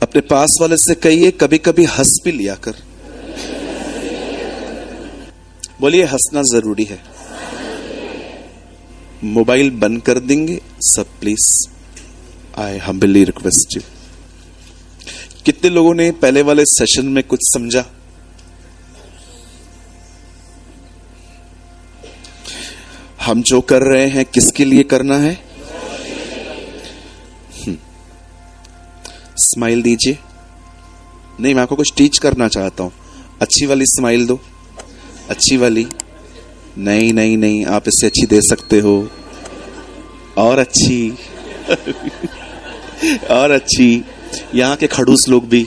अपने पास वाले से कहिए कभी कभी हंस भी लिया कर। बोलिए हंसना जरूरी है। मोबाइल बंद कर देंगे सब please, I humbly request you. कितने लोगों ने पहले वाले सेशन में कुछ समझा? हम जो कर रहे हैं किसके लिए करना है? स्माइल दीजिए। नहीं, मैं आपको कुछ टीच करना चाहता हूं। अच्छी वाली स्माइल दो, अच्छी वाली। नहीं नहीं नहीं, आप इससे अच्छी दे सकते हो, और अच्छी और अच्छी। यहां के खड़ूस लोग भी,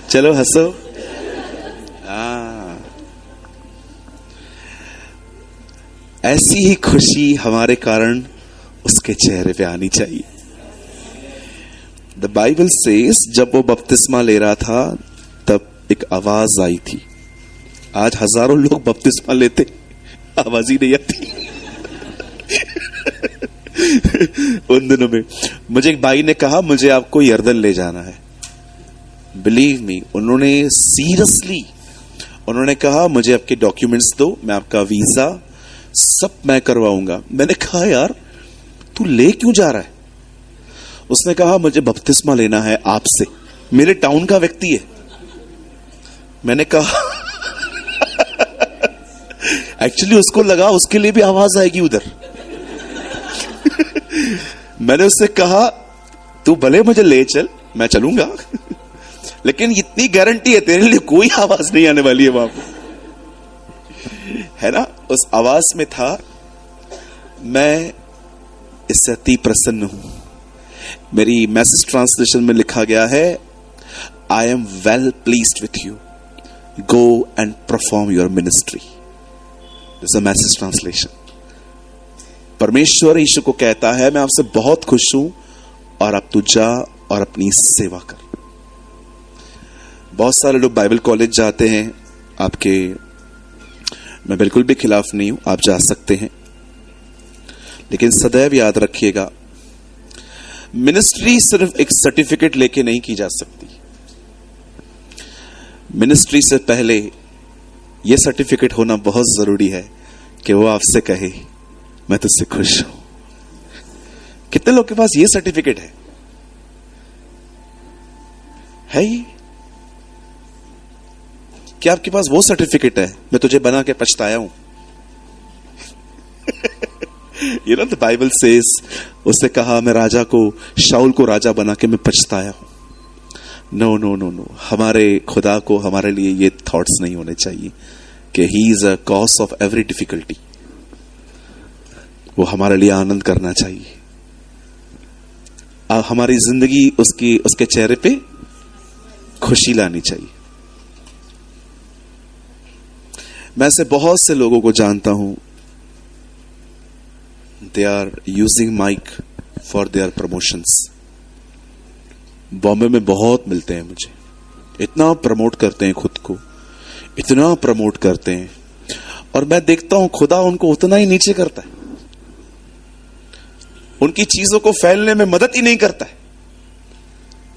चलो हंसो। ऐसी ही खुशी हमारे कारण उसके चेहरे पे आनी चाहिए। द बाइबल सेज जब वो बपतिस्मा ले रहा था तब एक आवाज आई थी। आज हजारों लोग बपतिस्मा लेते, आवाज ही नहीं आती। उन दिनों में मुझे एक भाई ने कहा मुझे आपको यर्दन ले जाना है। बिलीव मी, उन्होंने सीरियसली उन्होंने कहा मुझे आपके डॉक्यूमेंट्स दो, मैं आपका वीजा सब मैं करवाऊंगा। मैंने कहा यार तू ले क्यों जा रहा है? उसने कहा मुझे बपतिस्मा लेना है आपसे, मेरे टाउन का व्यक्ति है। मैंने कहा एक्चुअली उसको लगा उसके लिए भी आवाज आएगी उधर। मैंने उससे कहा तू भले मुझे ले चल, मैं चलूंगा, लेकिन इतनी गारंटी है तेरे लिए कोई आवाज नहीं आने वाली है वहां पर, है ना? उस आवाज में था मैं इससे अति प्रसन्न हूं। मेरी मैसेज ट्रांसलेशन में लिखा गया है I am well pleased with you, go and perform your ministry. This is a message translation. परमेश्वर यीशु को कहता है मैं आपसे बहुत खुश हूं और अब तू जा और अपनी सेवा कर। बहुत सारे लोग बाइबल कॉलेज जाते हैं, आपके, मैं बिल्कुल भी खिलाफ नहीं हूं, आप जा सकते हैं, लेकिन सदैव याद रखिएगा मिनिस्ट्री सिर्फ एक सर्टिफिकेट लेके नहीं की जा सकती। मिनिस्ट्री से पहले यह सर्टिफिकेट होना बहुत जरूरी है कि वो आपसे कहे मैं तुझसे खुश हूं। कितने लोग के पास यह सर्टिफिकेट है ये? क्या आपके पास वो सर्टिफिकेट है मैं तुझे बना के पछताया हूं? You know the Bible says, उसने कहा मैं राजा को, शाऊल को राजा बना के मैं पछताया हूं। नो नो नो नो, हमारे खुदा को हमारे लिए ये थॉट्स नहीं होने चाहिए कि he is a cause of every difficulty. वो हमारे लिए आनंद करना चाहिए, हमारी जिंदगी उसके चेहरे पे खुशी लानी चाहिए। मैं ऐसे बहुत से लोगों को जानता हूं, they are using mic for their promotions. Bombay में बहुत मिलते हैं मुझे, इतना प्रमोट करते हैं खुद को, इतना प्रमोट करते हैं, और मैं देखता हूं खुदा उनको उतना ही नीचे करता है, उनकी चीजों को फैलने में मदद ही नहीं करता है,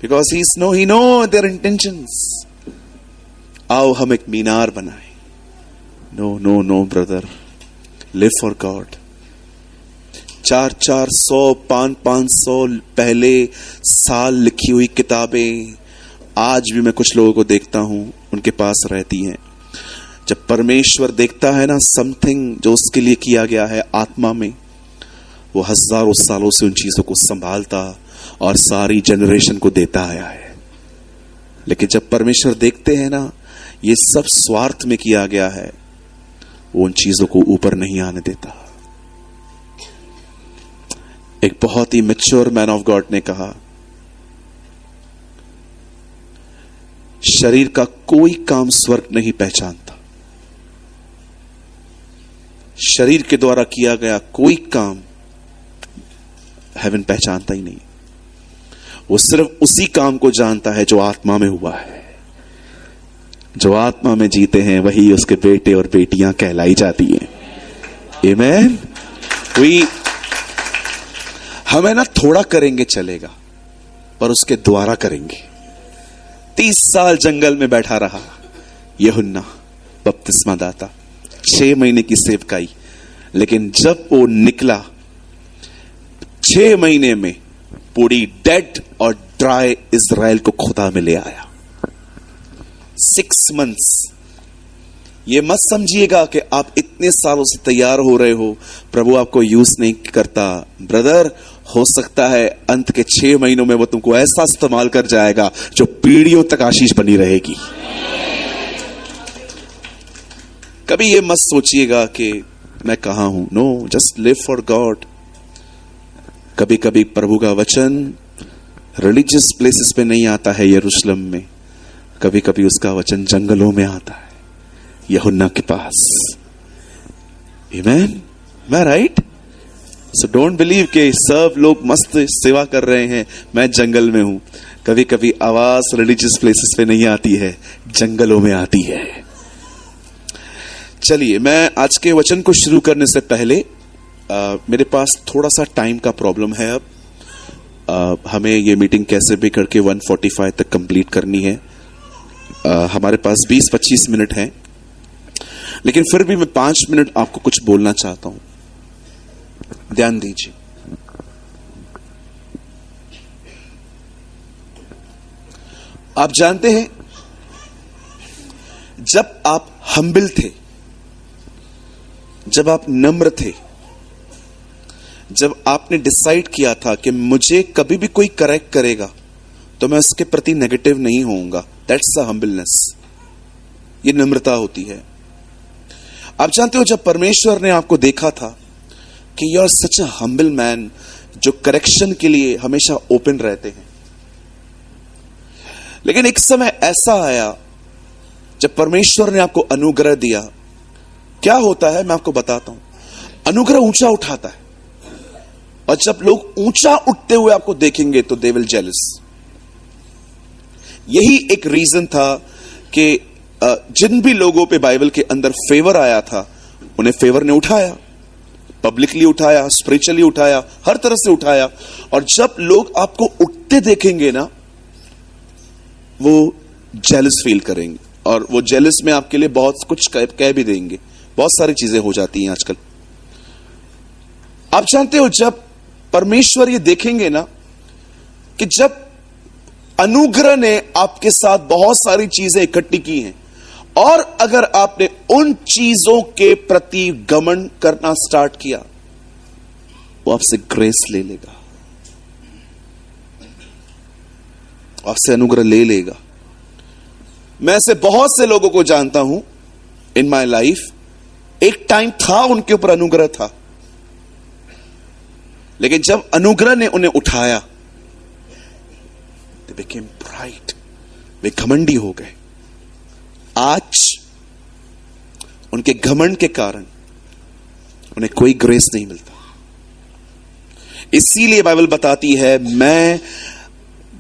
because he know their intentions. आओ हम एक मीनार बनाए। No no no brother, live for God. 400 500 पहले साल लिखी हुई किताबें आज भी मैं कुछ लोगों को देखता हूं उनके पास रहती हैं। जब परमेश्वर देखता है ना समथिंग जो उसके लिए किया गया है आत्मा में, वो हजारों सालों से उन चीजों को संभालता और सारी जनरेशन को देता आया है। लेकिन जब परमेश्वर देखते हैं ना ये सब स्वार्थ में किया गया है, वो उन चीजों को ऊपर नहीं आने देता। एक बहुत ही मैच्योर मैन ऑफ गॉड ने कहा शरीर का कोई काम स्वर्ग नहीं पहचानता। शरीर के द्वारा किया गया कोई काम हेवन पहचानता ही नहीं। वो सिर्फ उसी काम को जानता है जो आत्मा में हुआ है। जो आत्मा में जीते हैं वही उसके बेटे और बेटियां कहलाई जाती हैं। आमेन। हमें ना थोड़ा करेंगे चलेगा, पर उसके द्वारा करेंगे। 30 साल जंगल में बैठा रहा यूहन्ना बपतिस्मा दाता, 6 महीने की सेवकाई, लेकिन जब वो निकला 6 महीने में पूरी डेड और ड्राई इज़राइल को खुदा में ले आया। 6 मंथ्स। ये मत समझिएगा कि आप इतने सालों से तैयार हो रहे हो, प्रभु आपको यूज नहीं करता। ब्रदर, हो सकता है अंत के 6 महीनों में वो तुमको ऐसा इस्तेमाल कर जाएगा जो पीढ़ियों तक आशीष बनी रहेगी। कभी ये मत सोचिएगा कि मैं कहां हूं। No, just live for God. कभी कभी प्रभु का वचन रिलीजियस प्लेसेस पे नहीं आता है यरूशलेम में, कभी कभी उसका वचन जंगलों में आता है यूहन्ना के पास। आमेन, मैं राइट? सो डोंट बिलीव कि सब लोग मस्त सेवा कर रहे हैं, मैं जंगल में हूं। कभी कभी आवाज रिलीजियस प्लेसेस पे नहीं आती है, जंगलों में आती है। चलिए, मैं आज के वचन को शुरू करने से पहले मेरे पास थोड़ा सा टाइम का प्रॉब्लम है। अब हमें ये मीटिंग कैसे भी करके 1:45 तक कंप्लीट करनी है। हमारे पास 20-25 मिनट हैं, लेकिन फिर भी मैं 5 मिनट आपको कुछ बोलना चाहता हूं। ध्यान दीजिए। आप जानते हैं, जब आप हम्बल थे, जब आप नम्र थे, जब आपने डिसाइड किया था कि मुझे कभी भी कोई करेक्ट करेगा तो मैं उसके प्रति नेगेटिव नहीं होऊंगा, दैट्स अ हम्बलनेस। ये नम्रता होती है। आप जानते हो, जब परमेश्वर ने आपको देखा था कि you are such a humble man, जो करेक्शन के लिए हमेशा ओपन रहते हैं, लेकिन एक समय ऐसा आया जब परमेश्वर ने आपको अनुग्रह दिया। क्या होता है मैं आपको बताता हूं। अनुग्रह ऊंचा उठाता है, और जब लोग ऊंचा उठते हुए आपको देखेंगे तो दे विल जेलस। यही एक रीजन था कि जिन भी लोगों पे बाइबल के अंदर फेवर आया था, उन्हें फेवर ने उठाया, पब्लिकली उठाया, स्पिरिचुअली उठाया, हर तरह से उठाया। और जब लोग आपको उठते देखेंगे ना, वो जेलस फील करेंगे, और वो जेलस में आपके लिए बहुत कुछ कह भी देंगे। बहुत सारी चीजें हो जाती हैं आजकल। आप जानते हो, जब परमेश्वर ये देखेंगे ना कि जब अनुग्रह ने आपके साथ बहुत सारी चीजें इकट्ठी की हैं, और अगर आपने उन चीजों के प्रति घमंड करना स्टार्ट किया, वो आपसे ग्रेस ले लेगा, आपसे अनुग्रह ले लेगा। मैं ऐसे बहुत से लोगों को जानता हूं इन माय लाइफ। एक टाइम था उनके ऊपर अनुग्रह था, लेकिन जब अनुग्रह ने उन्हें उठाया, they became bright, वे घमंडी हो गए। आज उनके घमंड के कारण उन्हें कोई ग्रेस नहीं मिलता। इसीलिए बाइबल बताती है, मैं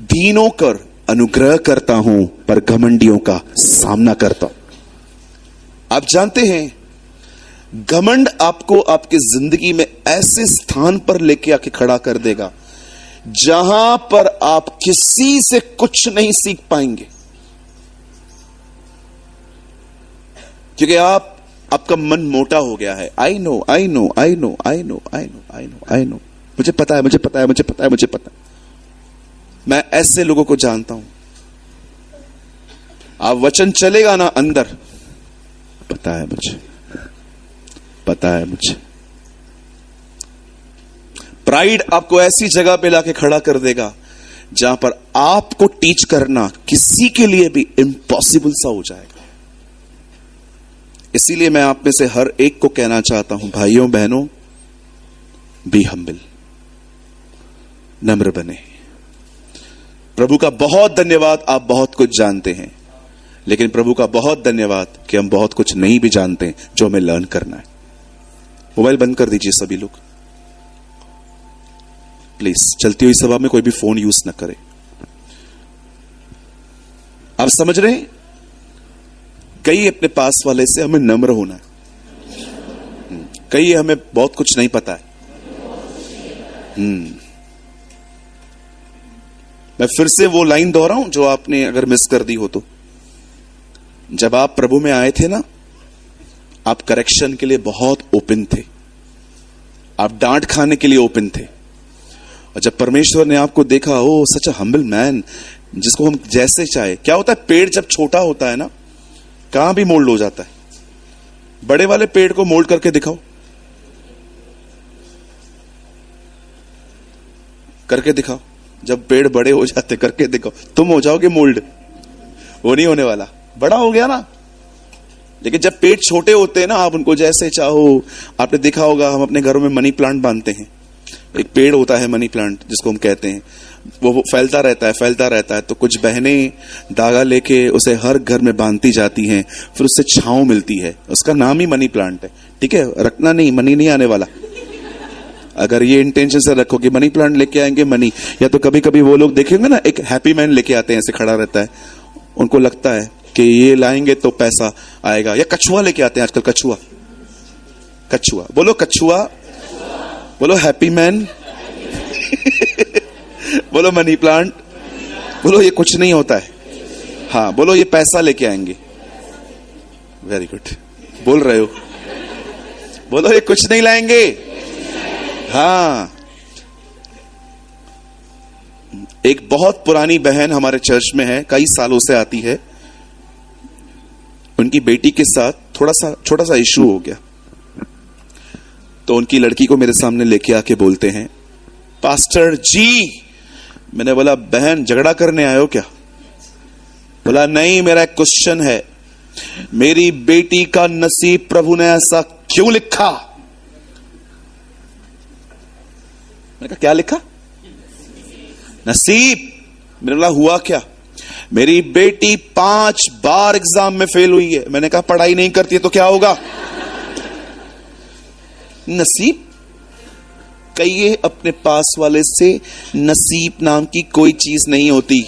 दीनों कर अनुग्रह करता हूं, पर घमंडियों का सामना करता हूं। आप जानते हैं, घमंड आपको आपकी जिंदगी में ऐसे स्थान पर लेके आके खड़ा कर देगा जहां पर आप किसी से कुछ नहीं सीख पाएंगे, क्योंकि आपका मन मोटा हो गया है। I know, I know, I know, I know, I know, I know, I know, मुझे पता है, मुझे पता है, मुझे पता है, मुझे पता है। मैं ऐसे लोगों को जानता हूं। आप वचन चलेगा ना अंदर, पता है मुझे, पता है मुझे। प्राइड आपको ऐसी जगह पे लाके खड़ा कर देगा जहां पर आपको टीच करना किसी के लिए भी इम्पॉसिबल सा हो जाएगा। इसीलिए मैं आप में से हर एक को कहना चाहता हूं, भाइयों बहनों, बी हम्बल, नम्र बने। प्रभु का बहुत धन्यवाद, आप बहुत कुछ जानते हैं, लेकिन प्रभु का बहुत धन्यवाद कि हम बहुत कुछ नहीं भी जानते जो हमें लर्न करना है। मोबाइल बंद कर दीजिए सभी लोग प्लीज। चलती हुई सभा में कोई भी फोन यूज ना करे। आप समझ रहे हैं? कई अपने पास वाले से हमें नम्र होना है, कई हमें बहुत कुछ नहीं पता है। मैं फिर से वो लाइन दोहराऊं जो आपने अगर मिस कर दी हो तो, जब आप प्रभु में आए थे ना, आप करेक्शन के लिए बहुत ओपन थे, आप डांट खाने के लिए ओपन थे। और जब परमेश्वर ने आपको देखा, ओ सच अ हम्बल मैन, जिसको हम जैसे चाहे। क्या होता है, पेड़ जब छोटा होता है ना, कहां भी मोल्ड हो जाता है। बड़े वाले पेड़ को मोल्ड करके दिखाओ, करके दिखाओ। जब पेड़ बड़े हो जाते, करके दिखाओ, तुम हो जाओगे मोल्ड, वो नहीं होने वाला, बड़ा हो गया ना। लेकिन जब पेड़ छोटे होते हैं ना, आप उनको जैसे चाहो। आपने देखा होगा, हम अपने घरों में मनी प्लांट बांधते हैं। एक पेड़ होता है मनी प्लांट जिसको हम कहते हैं, वो फैलता रहता है, फैलता रहता है। तो कुछ बहनें धागा लेके उसे हर घर में बांधती जाती हैं, फिर उससे छांव मिलती है। उसका नाम ही मनी प्लांट है, ठीक है। रखना नहीं, मनी नहीं आने वाला। अगर ये इंटेंशन से रखो कि मनी प्लांट लेके आएंगे मनी, या तो कभी कभी वो लोग देखेंगे ना, एक हैप्पी मैन लेके आते हैं, ऐसे खड़ा रहता है, उनको लगता है कि ये लाएंगे तो पैसा आएगा। या कछुआ लेके आते हैं आजकल, कछुआ, कछुआ बोलो, कछुआ बोलो, हैप्पी मैन बोलो, मनी प्लांट बोलो, ये कुछ नहीं होता है। हाँ बोलो, ये पैसा लेके आएंगे। वेरी गुड, बोल रहे हो। बोलो, ये कुछ नहीं लाएंगे। हाँ, एक बहुत पुरानी बहन हमारे चर्च में है, कई सालों से आती है। उनकी बेटी के साथ थोड़ा सा छोटा सा इशू हो गया, तो उनकी लड़की को मेरे सामने लेके आके बोलते हैं, पास्टर जी। मैंने बोला, बहन झगड़ा करने आए हो क्या? बोला, नहीं, मेरा एक क्वेश्चन है, मेरी बेटी का नसीब प्रभु ने ऐसा क्यों लिखा? मैंने कहा, क्या लिखा? नसीब। मैंने बोला, हुआ क्या? मेरी बेटी 5 बार एग्जाम में फेल हुई है। मैंने कहा, पढ़ाई नहीं करती है तो क्या होगा? नसीब। कहिए अपने पास वाले से, नसीब नाम की कोई चीज नहीं होती।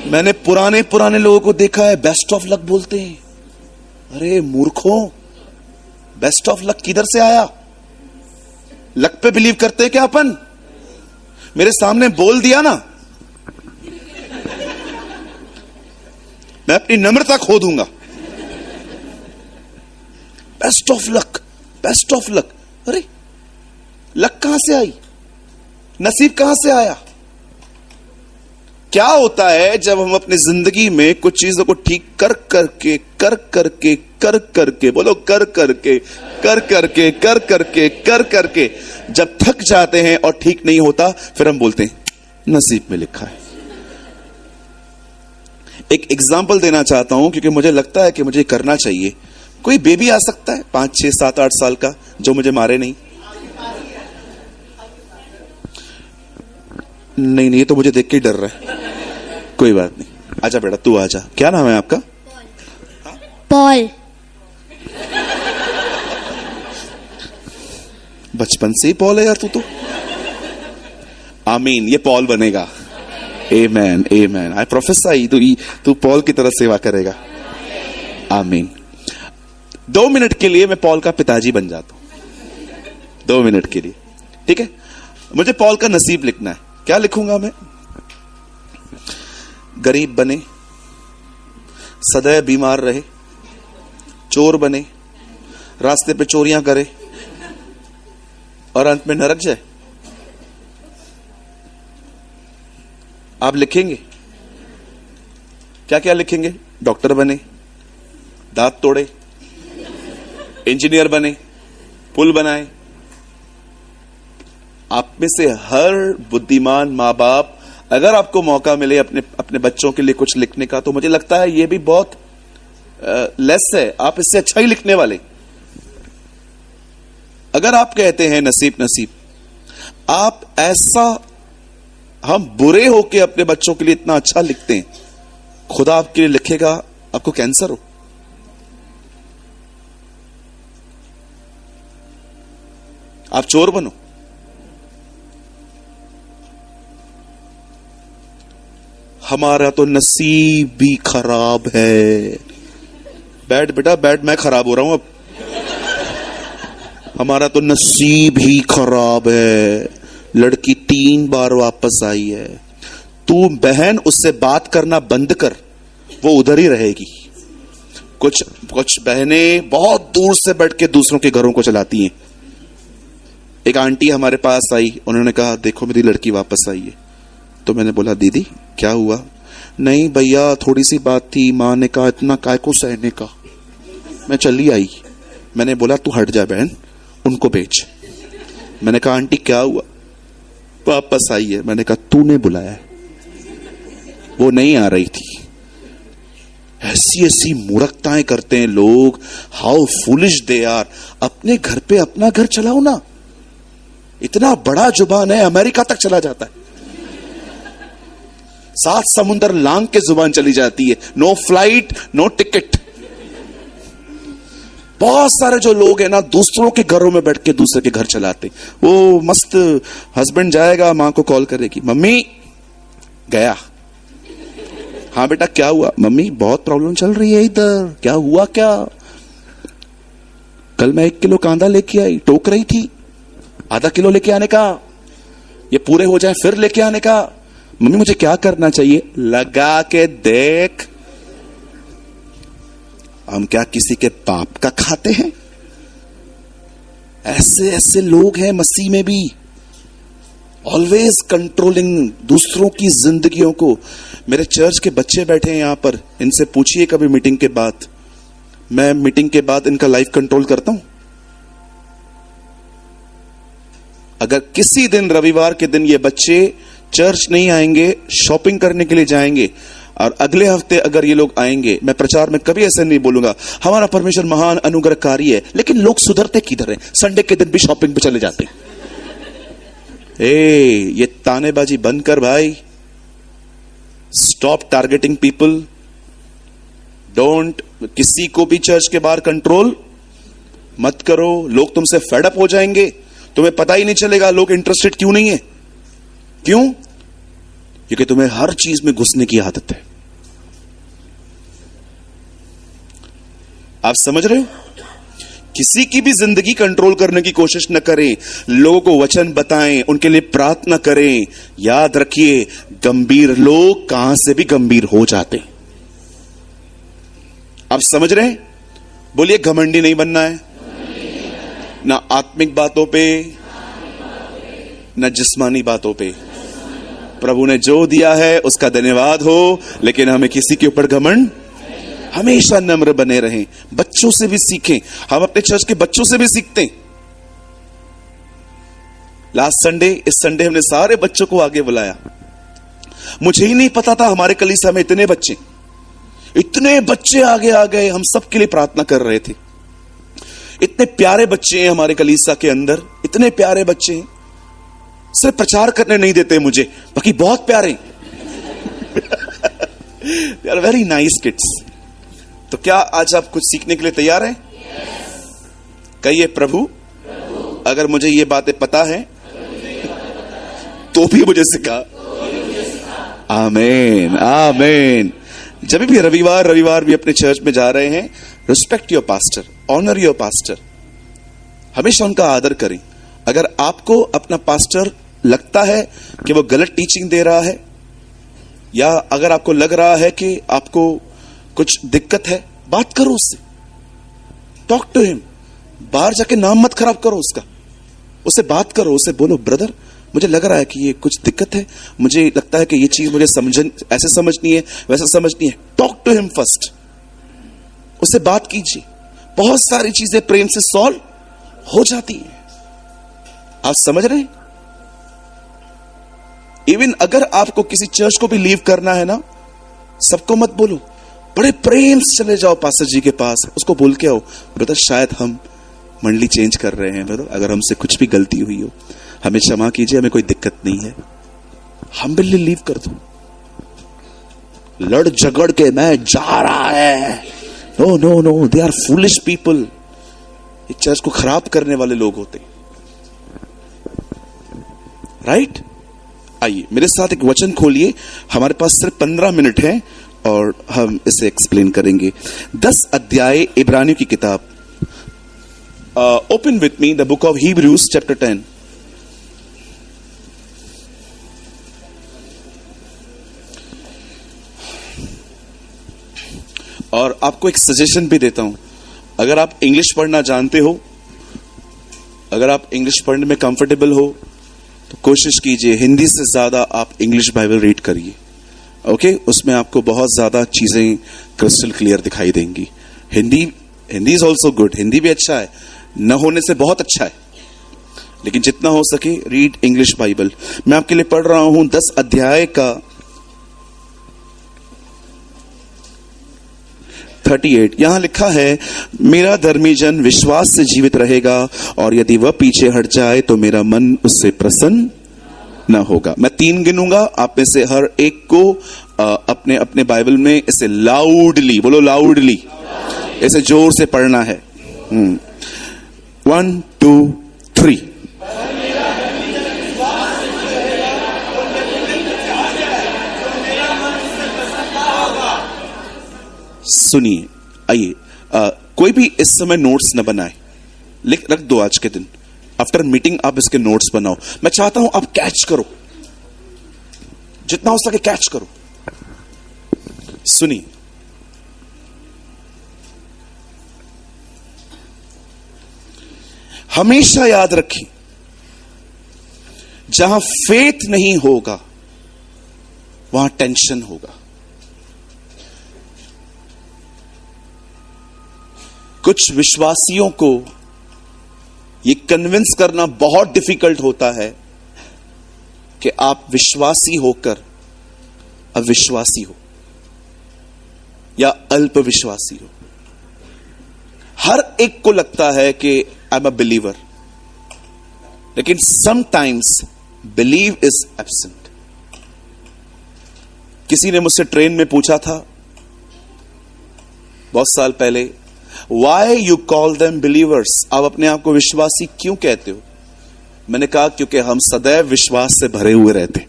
मैंने पुराने लोगों को देखा है, बेस्ट ऑफ लक बोलते हैं। अरे मूर्खों, बेस्ट ऑफ लक किधर से आया? लक पे बिलीव करते हैं क्या अपन? मेरे सामने बोल दिया ना, मैं अपनी नम्रता खो दूंगा। Best of luck, best of luck. अरे लक कहां से आई? नसीब कहां से आया? क्या होता है जब हम अपनी जिंदगी में कुछ चीजों को ठीक कर करके बोलो, कर करके जब थक जाते हैं और ठीक नहीं होता, फिर हम बोलते हैं नसीब में लिखा है। एक एग्जाम्पल देना चाहता हूं, क्योंकि मुझे लगता है कि मुझे करना चाहिए। कोई बेबी आ सकता है 5, 6, 7, 8 साल का, जो मुझे मारे नहीं। नहीं, ये तो मुझे देख के डर रहा है। कोई बात नहीं, आजा बेटा, तू आजा। क्या नाम है आपका? पॉल। बचपन से ही पॉल है यार तू तो। आमीन, ये पॉल बनेगा। आमेन, आमेन। आई प्रोफेसाई, तू पॉल की तरह सेवा करेगा। आमीन। 2 मिनट के लिए मैं पॉल का पिताजी बन जाता हूं, 2 मिनट के लिए, ठीक है? मुझे पॉल का नसीब लिखना है। क्या लिखूंगा मैं? गरीब बने, सदैव बीमार रहे, चोर बने, रास्ते पे चोरियां करे और अंत में नरक जाए। आप लिखेंगे क्या क्या लिखेंगे? डॉक्टर बने, दांत तोड़े, इंजीनियर बने, पुल बनाए। आप में से हर बुद्धिमान माँ बाप, अगर आपको मौका मिले अपने बच्चों के लिए कुछ लिखने का, तो मुझे लगता है ये भी बहुत लेस है। आप इससे अच्छा ही लिखने वाले। अगर आप कहते हैं नसीब नसीब, आप ऐसा, हम बुरे होके अपने बच्चों के लिए इतना अच्छा लिखते हैं, खुदा आपके लिए लिखेगा आपको कैंसर हो। आप चोर बनो, हमारा तो नसीब भी खराब है। बैठ बेटा बैठ, मैं खराब हो रहा हूं अब। हमारा तो नसीब ही खराब है। लड़की 3 बार वापस आई है। तू बहन उससे बात करना बंद कर, वो उधर ही रहेगी। कुछ बहनें बहुत दूर से बैठ के दूसरों के घरों को चलाती हैं। एक आंटी हमारे पास आई, उन्होंने कहा देखो मेरी लड़की वापस आई है। तो मैंने बोला दीदी क्या हुआ? नहीं भैया थोड़ी सी बात थी, माँ ने कहा इतना काय को सहने का, मैं चली आई। मैंने बोला तू हट जा बहन, उनको बेच। मैंने कहा आंटी क्या हुआ? वापस आई है। मैंने कहा तूने बुलाया है, वो नहीं आ रही थी। ऐसी ऐसी मूर्खताएं करते हैं लोग। How foolish they are. अपने घर पे अपना घर चलाओ ना। इतना बड़ा जुबान है, अमेरिका तक चला जाता है। 7 समुंदर लांग के जुबान चली जाती है। No flight no ticket. बहुत सारे जो लोग हैं ना दूसरों के घरों में बैठ के दूसरे के घर चलाते। वो मस्त हस्बैंड जाएगा, मां को कॉल करेगी, मम्मी गया। हाँ बेटा क्या हुआ? मम्मी बहुत प्रॉब्लम चल रही है इधर। क्या हुआ? क्या? कल मैं 1 किलो कांदा लेके आई, टोक रही थी, आधा किलो लेके आने का, ये पूरे हो जाए फिर लेके आने का। मम्मी मुझे क्या करना चाहिए? लगा के देख। हम क्या किसी के पाप का खाते हैं? ऐसे ऐसे लोग हैं मसीह में भी, ऑलवेज कंट्रोलिंग दूसरों की जिंदगियों को। मेरे चर्च के बच्चे बैठे हैं यहां पर, इनसे पूछिए कभी मीटिंग के बाद, मैं मीटिंग के बाद इनका लाइफ कंट्रोल करता हूं। अगर किसी दिन रविवार के दिन ये बच्चे चर्च नहीं आएंगे, शॉपिंग करने के लिए जाएंगे, और अगले हफ्ते अगर ये लोग आएंगे, मैं प्रचार में कभी ऐसे नहीं बोलूंगा हमारा परमेश्वर महान अनुग्रहकारी है, लेकिन लोग सुधरते किधर है? संडे के दिन भी शॉपिंग पे चले जाते। ये तानेबाजी बंद कर भाई। Stop targeting people. डोंट किसी को भी चर्च के बाहर कंट्रोल मत करो। लोग तुमसे फेड अप हो जाएंगे, तुम्हें पता ही नहीं चलेगा लोग इंटरेस्टेड क्यों नहीं है। क्यों? क्योंकि तुम्हें हर चीज में घुसने की आदत है। आप समझ रहे हो? किसी की भी जिंदगी कंट्रोल करने की कोशिश न करें। लोगों को वचन बताएं, उनके लिए प्रार्थना करें। याद रखिए गंभीर लोग कहां से भी गंभीर हो जाते। आप समझ रहे हैं? बोलिए घमंडी नहीं बनना है, ना आत्मिक बातों पे ना जिस्मानी बातों पे। प्रभु ने जो दिया है उसका धन्यवाद हो, लेकिन हमें किसी के ऊपर घमंड। हमेशा नम्र बने रहें। बच्चों से भी सीखें। हम अपने चर्च के बच्चों से भी सीखते हैं। लास्ट संडे, इस संडे हमने सारे बच्चों को आगे बुलाया। मुझे ही नहीं पता था हमारे कलीसिया में इतने बच्चे आगे आ गए। हम सबके लिए प्रार्थना कर रहे थे। इतने प्यारे बच्चे हैं हमारे कलीसिया के अंदर, इतने प्यारे बच्चे हैं। सिर्फ प्रचार करने नहीं देते मुझे, बाकी बहुत प्यारे। They are very nice kids. तो क्या आज आप कुछ सीखने के लिए तैयार हैं? कहिए प्रभु, अगर मुझे ये बातें पता है तो भी मुझे सिखा। आमीन आमीन। जब भी रविवार भी अपने चर्च में जा रहे हैं, respect your pastor, honour your pastor. हमेशा उनका आदर करें। अगर आपको अपना पास्टर लगता है कि वो गलत टीचिंग दे रहा है, या अगर आपको लग रहा है कि आपको कुछ दिक्कत है, बात करो उससे। Talk to him. बाहर जाके नाम मत खराब करो उसका। उससे बात करो, उससे बोलो ब्रदर मुझे लग रहा है कि ये कुछ दिक्कत है, मुझे लगता है कि ये चीज मुझे ऐसे समझनी है, वैसा समझनी है। Talk to him first. उससे बात कीजिए। बहुत सारी चीजें प्रेम से सॉल्व हो जाती है। आप समझ रहे हैं? इवन अगर आपको किसी चर्च को भी लीव करना है ना, सबको मत बोलो, बड़े प्रेम से चले जाओ पास्टर जी के पास, उसको बोल के आओ ब्रदर शायद हम मंडली चेंज कर रहे हैं ब्रदर, अगर हमसे कुछ भी गलती हुई हो हमें क्षमा कीजिए, हमें कोई दिक्कत नहीं है। हम बिल्ली लीव कर दो। लड़ झगड़ के मैं जा रहा है, no no no, they are foolish people. ये चर्च को खराब करने वाले लोग होते हैं। राइट? आइए मेरे साथ एक वचन खोलिए। हमारे पास सिर्फ 15 मिनट है और हम इसे एक्सप्लेन करेंगे। 10 अध्याय इब्रानियों की किताब। Open with me the book of Hebrews chapter 10। और आपको एक सजेशन भी देता हूं, अगर आप इंग्लिश पढ़ना जानते हो, अगर आप इंग्लिश पढ़ने में कंफर्टेबल हो, तो कोशिश कीजिए हिंदी से ज्यादा आप इंग्लिश बाइबल रीड करिए। ओके, उसमें आपको बहुत ज्यादा चीजें क्रिस्टल क्लियर दिखाई देंगी। Hindi is also good, Hindi भी अच्छा है, न होने से बहुत अच्छा है, लेकिन जितना हो सके रीड इंग्लिश बाइबल। मैं आपके लिए पढ़ रहा हूं 10 अध्याय का 38। यहां लिखा है, मेरा धर्मी जन विश्वास से जीवित रहेगा, और यदि वह पीछे हट जाए तो मेरा मन उससे प्रसन्न न होगा। मैं 3 गिनूंगा, आप में से हर एक को अपने अपने बाइबल में इसे लाउडली, बोलो लाउडली, इसे जोर से पढ़ना है। 1 2 3। सुनिए, आइए, कोई भी इस समय नोट्स न बनाए, लिख रख दो आज के दिन। आफ्टर मीटिंग आप इसके नोट्स बनाओ। मैं चाहता हूं आप कैच करो, जितना हो सके कैच करो। सुनिए, हमेशा याद रखें, जहां फेथ नहीं होगा वहां टेंशन होगा। कुछ विश्वासियों को यह कन्विंस करना बहुत डिफिकल्ट होता है कि आप विश्वासी होकर अविश्वासी हो या अल्प विश्वासी हो। हर एक को लगता है कि आई एम अ बिलीवर, लेकिन समटाइम्स बिलीव इज एब्सेंट। किसी ने मुझसे ट्रेन में पूछा था बहुत साल पहले, why you call them believers, आप अपने आप को विश्वासी क्यों कहते हो? मैंने कहा क्योंकि हम सदैव विश्वास से भरे हुए रहते।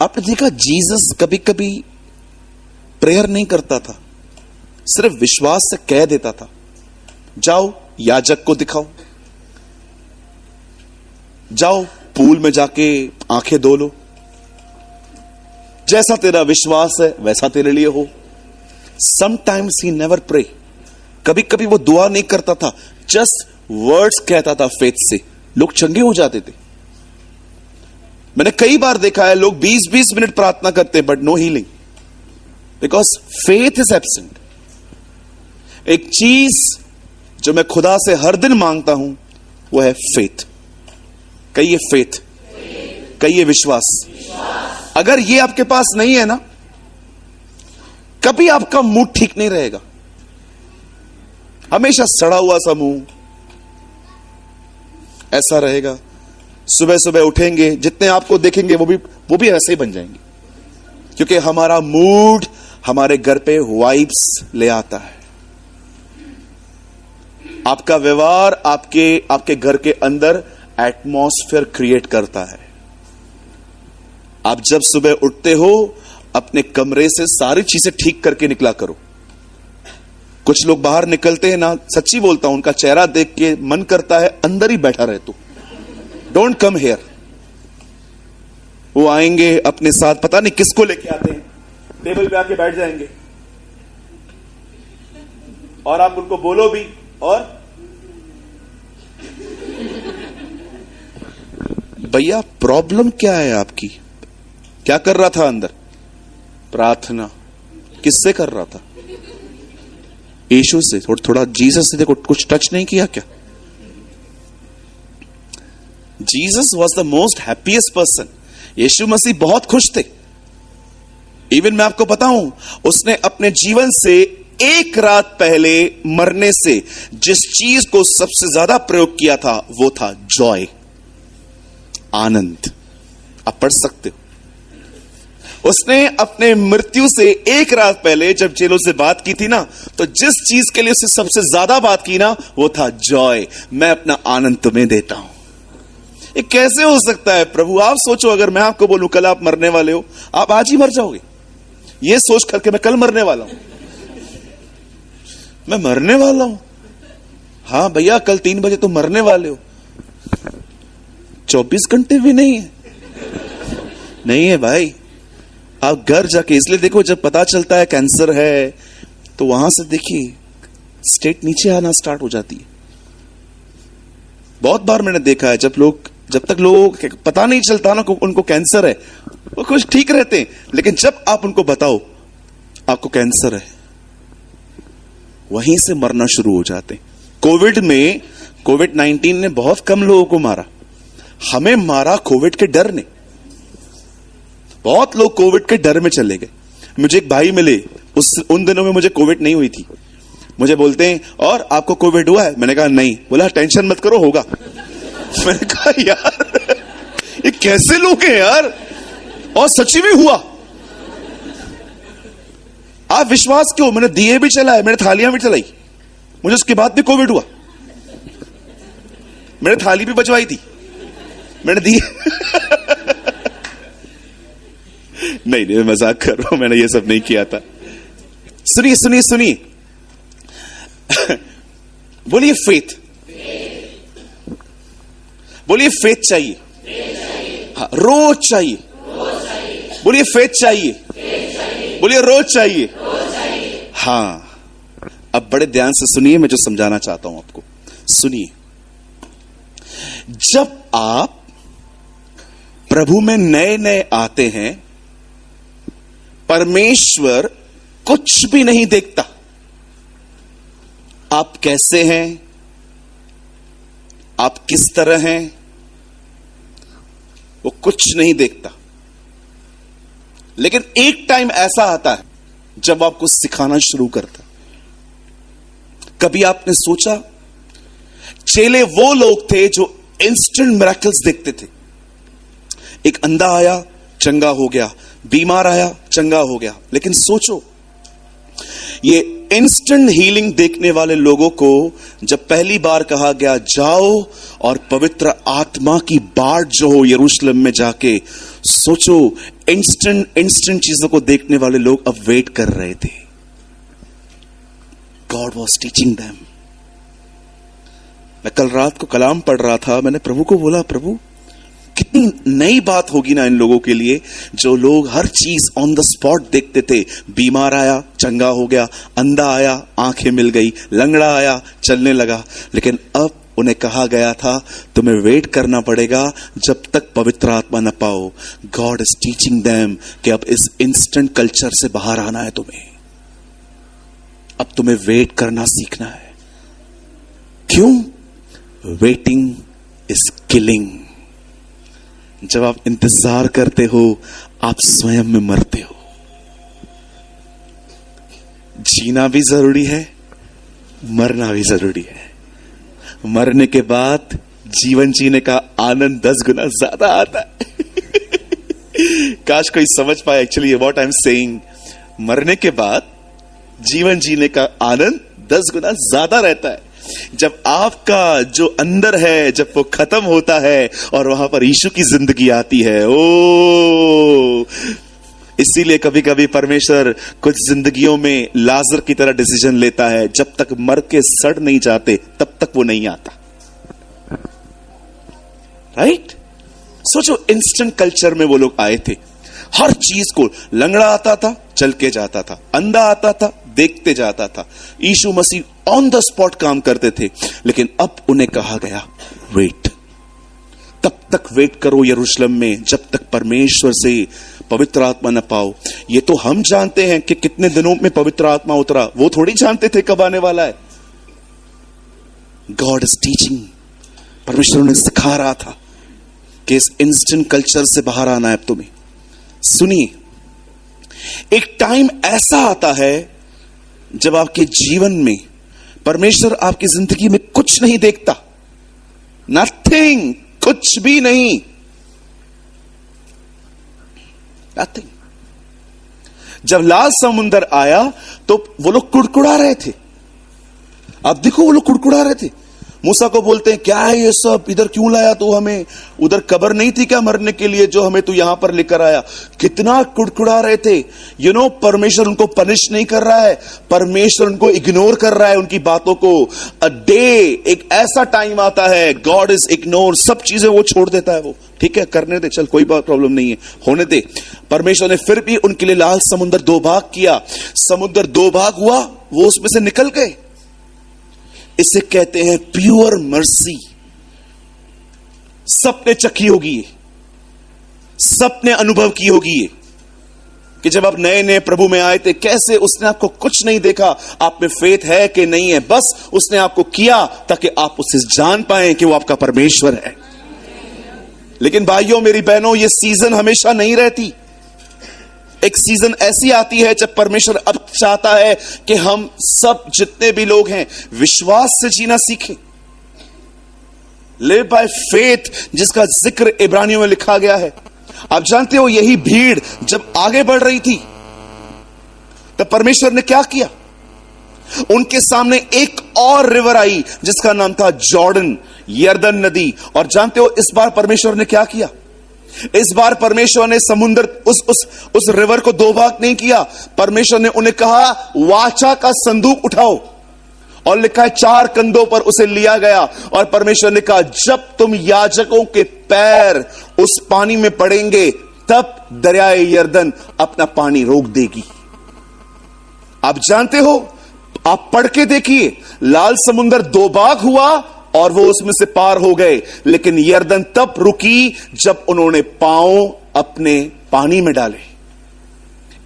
आपने देखा जीसस कभी कभी प्रेयर नहीं करता था, सिर्फ विश्वास से कह देता था, जाओ याजक को दिखाओ, जाओ पूल में जाके आंखें धो लो, जैसा तेरा विश्वास है वैसा तेरे लिए हो। Sometimes he never pray, कभी कभी वो दुआ नहीं करता था, जस्ट वर्ड्स कहता था फेथ से, लोग चंगे हो जाते थे। मैंने कई बार देखा है लोग 20-20 मिनट प्रार्थना करते हैं but no healing, because faith is absent. एक चीज जो मैं खुदा से हर दिन मांगता हूं वो है फेथ। कहिए फेथ, कहिए विश्वास। अगर ये आपके पास नहीं है ना, कभी आपका मूड ठीक नहीं रहेगा, हमेशा सड़ा हुआ सा मुंह ऐसा रहेगा। सुबह सुबह उठेंगे, जितने आपको देखेंगे वो भी ऐसे ही बन जाएंगे, क्योंकि हमारा मूड हमारे घर पे वाइब्स ले आता है। आपका व्यवहार आपके घर के अंदर एटमॉस्फेयर क्रिएट करता है। आप जब सुबह उठते हो अपने कमरे से सारी चीजें ठीक करके निकला करो। कुछ लोग बाहर निकलते हैं ना, सच्ची बोलता हूं, उनका चेहरा देख के मन करता है अंदर ही बैठा रहे तू, डोंट कम हियर। वो आएंगे अपने साथ, पता नहीं किसको लेके आते हैं, टेबल पे आके बैठ जाएंगे और आप उनको बोलो भी, और भैया प्रॉब्लम क्या है आपकी? क्या कर रहा था अंदर? प्रार्थना। किससे कर रहा था? यीशु से। थोड़ा जीसस से देखो, कुछ टच नहीं किया क्या? Jesus was the most happiest person. यीशु मसीह बहुत खुश थे। इवन मैं आपको बताऊं, उसने अपने जीवन से एक रात पहले मरने से जिस चीज को सबसे ज्यादा प्रयोग किया था वो था जॉय, आनंद। आप पढ़ सकते हो। उसने अपने मृत्यु से एक रात पहले जब चेलों से बात की थी ना, तो जिस चीज के लिए उसने सबसे ज्यादा बात की ना वो था जॉय। मैं अपना आनंद तुम्हें देता हूं। ये कैसे हो सकता है प्रभु? आप सोचो, अगर मैं आपको बोलूं कल आप मरने वाले हो, आप आज ही मर जाओगे। ये सोच करके मैं कल मरने वाला हूं, मैं मरने वाला हूं। हाँ भैया, कल 3 बजे तुम मरने वाले हो। 24 घंटे भी नहीं है, नहीं है भाई। आप घर जाके, इसलिए देखो जब पता चलता है कैंसर है तो वहां से देखिए स्टेट नीचे आना स्टार्ट हो जाती है। बहुत बार मैंने देखा है जब तक लोगों को पता नहीं चलता ना उनको कैंसर है, वो कुछ ठीक रहते हैं, लेकिन जब आप उनको बताओ आपको कैंसर है, वहीं से मरना शुरू हो जाते हैं। कोविड-19 ने बहुत कम लोगों को मारा, हमें मारा कोविड के डर ने। बहुत लोग कोविड के डर में चले गए। मुझे एक भाई मिले, उन दिनों में मुझे कोविड नहीं हुई थी। मुझे बोलते हैं और आपको कोविड हुआ है? मैंने कहा नहीं। बोला टेंशन मत करो, होगा। मैंने कहा यार ये कैसे लोग हैं यार, और सच्ची में हुआ। आप विश्वास क्यों, मैंने दिए भी चलाए, मैंने थालियां भी चलाई, मुझे उसके बाद भी कोविड हुआ। मैंने थाली भी बचवाई थी, मैंने दिए नहीं मैं मजाक कर रहा हूं, मैंने ये सब नहीं किया था। सुनिए सुनिए सुनिए बोलिए फेथ, बोलिए फेथ चाहिए, हाँ रोज चाहिए, बोलिए फेथ चाहिए, बोलिए रोज चाहिए। हाँ अब बड़े ध्यान से सुनिए, मैं जो समझाना चाहता हूं आपको सुनिए। जब आप प्रभु में नए नए आते हैं, परमेश्वर कुछ भी नहीं देखता आप कैसे हैं, आप किस तरह हैं, वो कुछ नहीं देखता। लेकिन एक टाइम ऐसा आता है जब आपको सिखाना शुरू करता। कभी आपने सोचा, चेले वो लोग थे जो इंस्टेंट मिरेकल्स देखते थे। एक अंधा आया चंगा हो गया, बीमार आया चंगा हो गया। लेकिन सोचो, ये इंस्टेंट हीलिंग देखने वाले लोगों को जब पहली बार कहा गया जाओ और पवित्र आत्मा की बाढ़ जो हो यरूशलेम में जाके, सोचो इंस्टेंट चीजों को देखने वाले लोग अब वेट कर रहे थे। God was teaching them. मैं कल रात को कलाम पढ़ रहा था, मैंने प्रभु को बोला, प्रभु कितनी नई बात होगी ना इन लोगों के लिए, जो लोग हर चीज ऑन द स्पॉट देखते थे। बीमार आया चंगा हो गया, अंधा आया आंखें मिल गई, लंगड़ा आया चलने लगा। लेकिन अब उन्हें कहा गया था तुम्हें वेट करना पड़ेगा जब तक पवित्र आत्मा न पाओ। गॉड इज टीचिंग देम कि अब इस इंस्टेंट कल्चर से बाहर आना है तुम्हें, अब तुम्हें वेट करना सीखना है। क्यों? Waiting is killing. जब आप इंतजार करते हो आप स्वयं में मरते हो। जीना भी जरूरी है, मरना भी जरूरी है। मरने के बाद जीवन जीने का आनंद 10 गुना ज्यादा आता है। काश कोई समझ पाए actually what I am saying. मरने के बाद जीवन जीने का आनंद 10 गुना ज्यादा रहता है। जब आपका जो अंदर है जब वो खत्म होता है और वहां पर यीशु की जिंदगी आती है। ओ इसीलिए कभी कभी परमेश्वर कुछ जिंदगियों में लाजर की तरह डिसीजन लेता है, जब तक मर के सड़ नहीं जाते तब तक वो नहीं आता। राइट? सोचो इंस्टेंट कल्चर में वो लोग आए थे, हर चीज को, लंगड़ा आता था चल के जाता था, अंधा आता था देखते जाता था। यीशु मसीह ऑन द स्पॉट काम करते थे। लेकिन अब उन्हें कहा गया वेट, तब तक वेट करो यरूशलेम में जब तक परमेश्वर से पवित्र आत्मा न पाओ। ये तो हम जानते हैं कि कितने दिनों में पवित्र आत्मा उतरा, वो थोड़ी जानते थे कब आने वाला है। God is teaching. परमेश्वर ने सिखा रहा था कि इस इंस्टेंट कल्चर से बाहर आना है अब तुम्हें। सुनिए, एक टाइम ऐसा आता है जब आपके जीवन में परमेश्वर आपकी जिंदगी में कुछ नहीं देखता, नथिंग, कुछ भी नहीं, नथिंग। जब लाल समुंदर आया तो वो लोग कुड़कुड़ा रहे थे। आप देखो वो लोग कुड़कुड़ा रहे थे, मूसा को बोलते हैं, क्या है ये सब, इधर क्यों लाया तू हमें? उधर कब्र नहीं थी क्या मरने के लिए जो हमें तू यहां पर लेकर आया? कितना कुड़कुड़ा रहे थे। परमेश्वर उनको पनिश नहीं कर रहा है, परमेश्वर उनको इग्नोर कर रहा है, उनकी बातों को। अ डे, एक ऐसा टाइम आता है, गॉड इज इग्नोर, सब चीजें वो छोड़ देता है। वो ठीक है, करने दे, चल कोई बात प्रॉब्लम नहीं है, होने दे। परमेश्वर ने फिर भी उनके लिए लाल समुद्र 2 भाग किया। समुद्र 2 भाग हुआ, वो उसमें से निकल गए। इसे कहते हैं प्योर मर्सी। सबने चखी होगी ये, सबने अनुभव की होगी ये, कि जब आप नए नए प्रभु में आए थे, कैसे उसने आपको कुछ नहीं देखा, आप में फेथ है कि नहीं है, बस उसने आपको किया ताकि आप उससे जान पाएं कि वो आपका परमेश्वर है। लेकिन भाइयों मेरी बहनों, ये सीजन हमेशा नहीं रहती। एक सीजन ऐसी आती है जब परमेश्वर अब चाहता है कि हम सब जितने भी लोग हैं विश्वास से जीना सीखें। लिव बाय फेथ, जिसका जिक्र इब्रानियों में लिखा गया है। आप जानते हो, यही भीड़ जब आगे बढ़ रही थी तब परमेश्वर ने क्या किया? उनके सामने एक और रिवर आई जिसका नाम था जॉर्डन, यरदन नदी। और जानते हो इस बार परमेश्वर ने क्या किया? इस बार परमेश्वर ने समुद्र उस रिवर को 2 भाग नहीं किया। परमेश्वर ने उन्हें कहा, वाचा का संदूक उठाओ, और लिखा है 4 कंधों पर उसे लिया गया। और परमेश्वर ने कहा, जब तुम याजकों के पैर उस पानी में पड़ेंगे तब दरियाए यरदन अपना पानी रोक देगी। आप जानते हो, आप पढ़ के देखिए, लाल समुद्र 2 भाग हुआ और वो उसमें से पार हो गए, लेकिन यरदन तब रुकी जब उन्होंने पांव अपने पानी में डाले।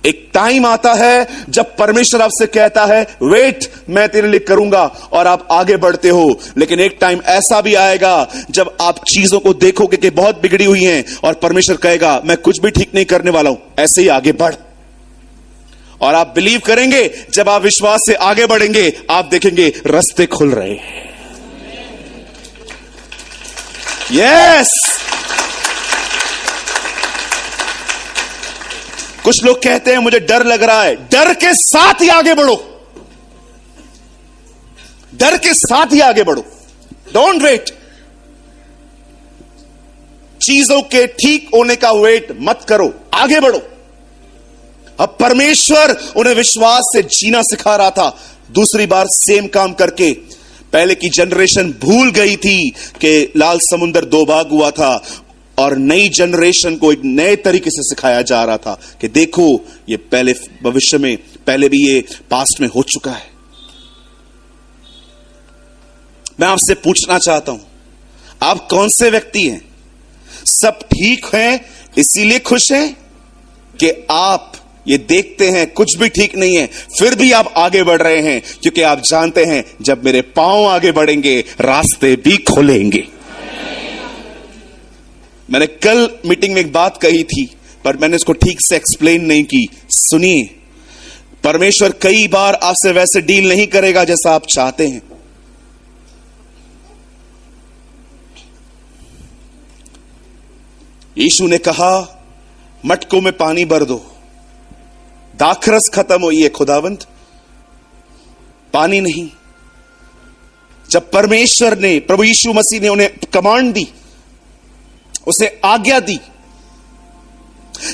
एक टाइम आता है जब परमेश्वर आपसे कहता है, वेट, मैं तेरे लिए करूंगा, और आप आगे बढ़ते हो। लेकिन एक टाइम ऐसा भी आएगा जब आप चीजों को देखोगे कि बहुत बिगड़ी हुई हैं, और परमेश्वर कहेगा, मैं कुछ भी ठीक नहीं करने वाला हूं, ऐसे ही आगे बढ़। और आप बिलीव करेंगे, जब आप विश्वास से आगे बढ़ेंगे, आप देखेंगे रास्ते खुल रहे हैं। यस, कुछ लोग कहते हैं मुझे डर लग रहा है। डर के साथ ही आगे बढ़ो, डर के साथ ही आगे बढ़ो, डोंट वेट। चीजों के ठीक होने का वेट मत करो, आगे बढ़ो। अब परमेश्वर उन्हें विश्वास से जीना सिखा रहा था। दूसरी बार सेम काम करके पहले की जनरेशन भूल गई थी कि लाल समुद्र 2 भाग हुआ था, और नई जनरेशन को एक नए तरीके से सिखाया जा रहा था कि देखो, ये पहले भविष्य में, पहले भी ये पास्ट में हो चुका है। मैं आपसे पूछना चाहता हूं, आप कौन से व्यक्ति हैं? सब ठीक हैं इसीलिए खुश हैं, कि आप ये देखते हैं कुछ भी ठीक नहीं है फिर भी आप आगे बढ़ रहे हैं, क्योंकि आप जानते हैं जब मेरे पांव आगे बढ़ेंगे रास्ते भी खुलेंगे। मैंने कल मीटिंग में एक बात कही थी, पर मैंने इसको ठीक से एक्सप्लेन नहीं की। सुनिए, परमेश्वर कई बार आपसे वैसे डील नहीं करेगा जैसा आप चाहते हैं। यीशु ने कहा, मटकों में पानी भर दो, दाखरस खत्म हुई है खुदावंत, पानी नहीं। जब परमेश्वर ने, प्रभु यीशु मसीह ने उन्हें कमांड दी, उसे आज्ञा दी,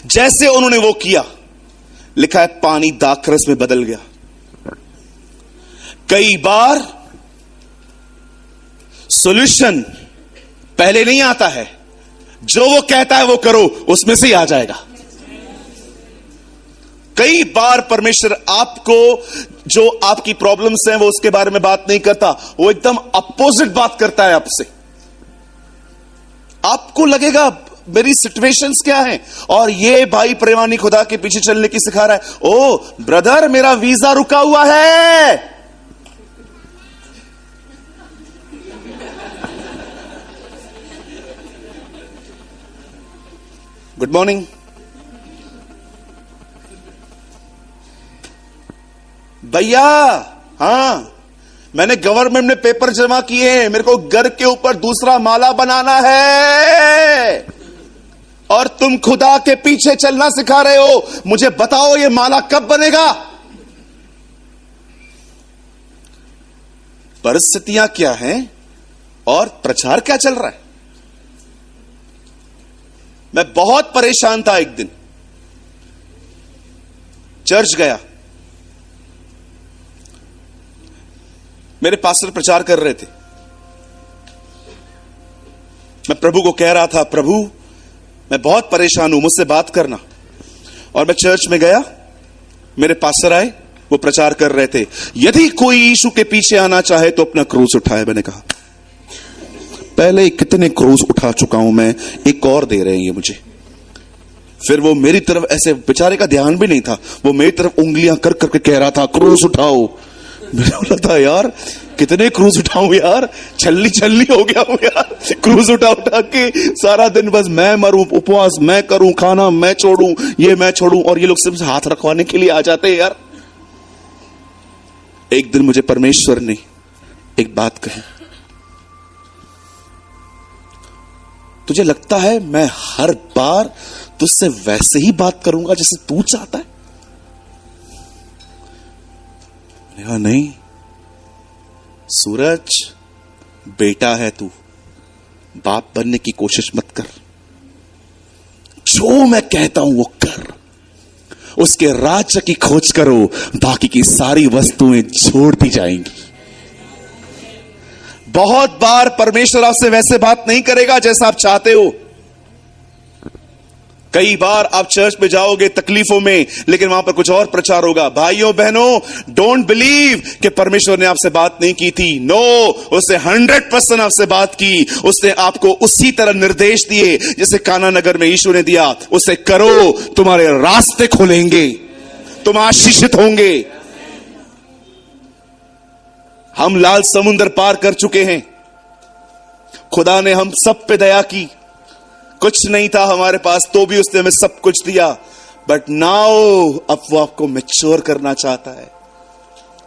जैसे उन्होंने वो किया, लिखा है पानी दाखरस में बदल गया। कई बार सॉल्यूशन पहले नहीं आता है, जो वो कहता है वो करो, उसमें से ही आ जाएगा। कई बार परमेश्वर आपको, जो आपकी प्रॉब्लम्स हैं वो उसके बारे में बात नहीं करता, वो एकदम अपोजिट बात करता है आपसे। आपको लगेगा मेरी सिचुएशंस क्या हैं, और ये भाई प्रेमानी खुदा के पीछे चलने की सिखा रहा है। ओ ब्रदर, मेरा वीजा रुका हुआ है। Good morning. भैया, हाँ, मैंने गवर्नमेंट में पेपर जमा किए हैं, मेरे को घर के ऊपर दूसरा माला बनाना है, और तुम खुदा के पीछे चलना सिखा रहे हो। मुझे बताओ ये माला कब बनेगा? परिस्थितियां क्या हैं और प्रचार क्या चल रहा है। मैं बहुत परेशान था। एक दिन चर्च गया, मेरे पास्टर प्रचार कर रहे थे। मैं प्रभु को कह रहा था, प्रभु मैं बहुत परेशान हूं, मुझसे बात करना। और मैं चर्च में गया, मेरे पास्टर आए, वो प्रचार कर रहे थे, यदि कोई यीशु के पीछे आना चाहे तो अपना क्रूस उठाए। मैंने कहा पहले कितने क्रूस उठा चुका हूं मैं, एक और दे रहे हैं ये मुझे। फिर वो मेरी तरफ ऐसे, बेचारे का ध्यान भी नहीं था, वो मेरी तरफ उंगलियां कर करके कह रहा था क्रूस उठाओ। मैंने बोला था यार कितने क्रूज उठाऊं यार, छल्ली छल्ली हो गया हूं यार, क्रूज उठा उठा के सारा दिन बस मैं मरूं, उपवास मैं करूं, खाना मैं छोड़ूं, ये मैं छोड़ूं, और ये लोग सिर्फ हाथ रखवाने के लिए आ जाते हैं यार। एक दिन मुझे परमेश्वर ने एक बात कही, तुझे लगता है मैं हर बार तुझसे वैसे ही बात करूंगा जैसे तू चाहता है? मैंने कहा नहीं सूरज, बेटा है तू, बाप बनने की कोशिश मत कर, जो मैं कहता हूं वो कर, उसके राज्य की खोज करो, बाकी की सारी वस्तुएं जोड़ दी जाएंगी। बहुत बार परमेश्वर आपसे वैसे बात नहीं करेगा जैसा आप चाहते हो। कई बार आप चर्च में जाओगे तकलीफों में, लेकिन वहां पर कुछ और प्रचार होगा। भाइयों बहनों, डोंट बिलीव कि परमेश्वर ने आपसे बात नहीं की थी। नो, उसने 100% आपसे बात की। उसने आपको उसी तरह निर्देश दिए जैसे काना नगर में यीशु ने दिया, उसे करो, तुम्हारे रास्ते खुलेंगे, तुम आशीषित होंगे। हम लाल समुद्र पार कर चुके हैं, खुदा ने हम सब पे दया की, कुछ नहीं था हमारे पास तो भी उसने हमें सब कुछ दिया। बट नाउ अब वो आपको मैच्योर करना चाहता है,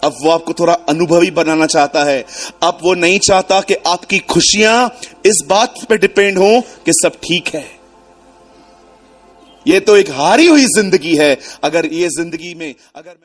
अब वो आपको थोड़ा अनुभवी बनाना चाहता है। अब वो नहीं चाहता कि आपकी खुशियां इस बात पे डिपेंड हो कि सब ठीक है। ये तो एक हारी हुई जिंदगी है। अगर ये जिंदगी में अगर